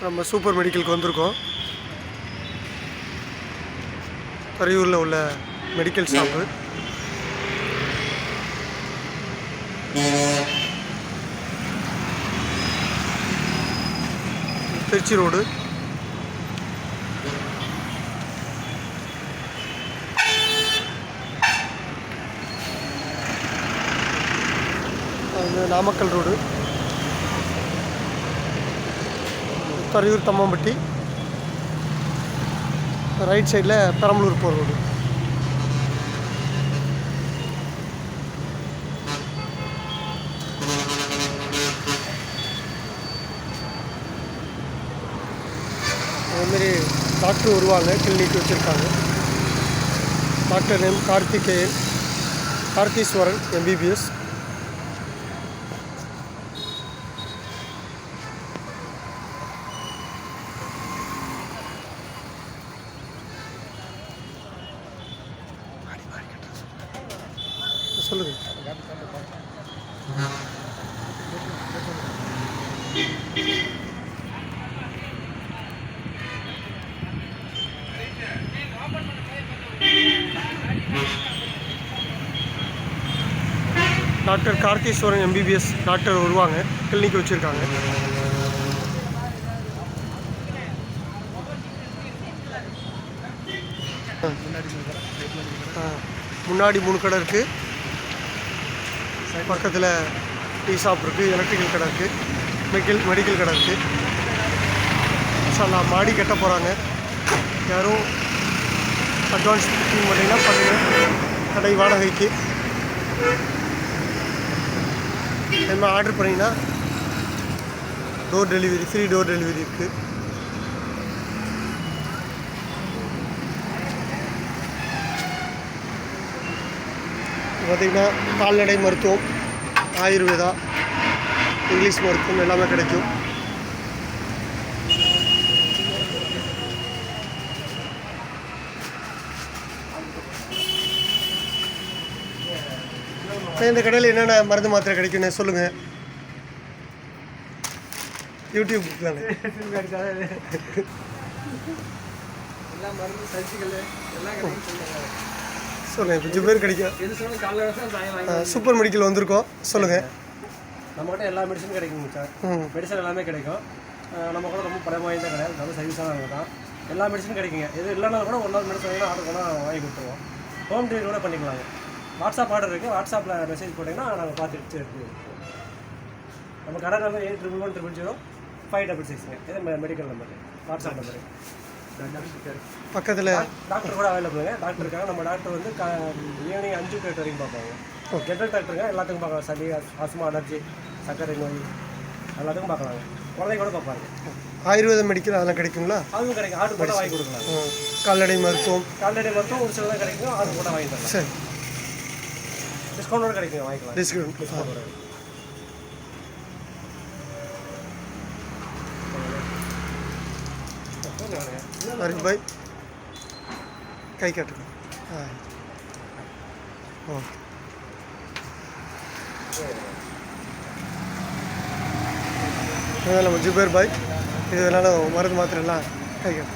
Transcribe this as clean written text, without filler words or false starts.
நம்ம சூப்பர் மெடிக்கலுக்கு வந்திருக்கோம். துறையூரில் உள்ள medical shop. Trichy road. Namakkal road. Thuraiyur Thammampatti. Right சைடில் பெரம்பலூர் போகிற ரோடு. அதேமாரி டாக்டர் வருவாங்க, கிளினிக் வச்சுருக்காங்க. Doctor name Kartheeswaran MBBS. சொல்லுங்க. டாக்டர் கார்த்தீஸ்வரன் MBBS டாக்டர் வருவாங்க, கிளினிக் வச்சுருக்காங்க. முன்னாடி 3 கடை இருக்குது. பக்கத்தில் டீ ஷாப் இருக்குது, எலக்ட்ரிக்கல் கடை இருக்குது, மெடிக்கல் கடை இருக்குது. நான் மாடி கட்ட போகிறாங்க. யாரும் அட்வான்ஸ் புக்கிங் பண்ணிங்கன்னா பண்ணுங்கள். கடை வாடகைக்கு என்ன ஆர்டர் பண்ணிங்கன்னா ஃப்ரீ டோர் டெலிவரி இருக்குது. பார்த்திங்கன்னா கால்நடை மருத்துவம், ஆயுர்வேதா, இங்கிலீஷ் மருத்துவம் எல்லாமே கிடைக்கும். இந்த கடையில் என்னென்ன மருந்து மாத்திரை கிடைக்குன்னு சொல்லுங்கள். யூடியூப் தானே. எல்லா மருந்து சர்ஜிக்கல் எல்லாம் சொல்லுங்கள். இப்போ பேர் கிடைக்கும். சூப்பர் மெடிக்கல் வந்திருக்கோம். சொல்லுங்கள். நம்மகிட்ட எல்லா மெடிசனும் கிடைக்குங்க சார். மெடிசன் எல்லாமே கிடைக்கும். நம்ம கூட ரொம்ப படம் வாய்ந்த கடை, நல்ல சர்வீஸாக தான். எல்லா மெடிசனும் கிடைக்குங்க. எது இல்லைனாலும் கூட 1 நாள் மெடிசன் வேணும் ஆர்டர் பண்ணால் வாங்கி கொடுத்துருவோம். ஹோம் டெலிவரி கூட பண்ணிக்கலாங்க. வாட்ஸ்அப் ஆர்டர் இருக்குது. வாட்ஸ்அப்பில் மெசேஜ் போட்டிங்கன்னா நாங்கள் பார்த்து எடுத்து நம்ம கடை நம்பர் 81101566 இது மெடிக்கல் நம்பர், வாட்ஸ்அப் நம்பரு. பக்கத்தில் டாக்டர் கூட அவைலபிளுங்க. டாக்டர் இருக்காங்க. நம்ம டாக்டர் வந்து ஈவினிங் 5 to 8 வரைக்கும் பார்ப்பாங்க. ஜென்ரல் டாக்டருங்க. எல்லாத்துக்கும் பார்க்கலாம். சளி, ஆஸ்மா, அலர்ஜி, சர்க்கரை நோய் எல்லாத்துக்கும் பார்க்கலாங்க. குழந்தை கூட பார்ப்பாங்க. ஆயுர்வேத மெடிக்கல் அதெல்லாம் கிடைக்குங்களா? அதுவும் கிடைக்கும். ஆர்டர் போட்டால் வாங்கி கொடுக்கலாம். கால்நடை மருத்துவம் ஒரு சில தான் கிடைக்கும். ஆர்டர் போட்டால் வாங்கி தரலாம். சரி. டிஸ்கவுண்டோட கிடைக்கும். வாங்கிக்கலாம். டிஸ்கவுண்ட். பாய் கை காட்டுங்க. ஓகே. நம்ம ஜுபேர் பாய். இது வேணாலும் மருந்து மாத்திரை எல்லாம் கை காட்டு.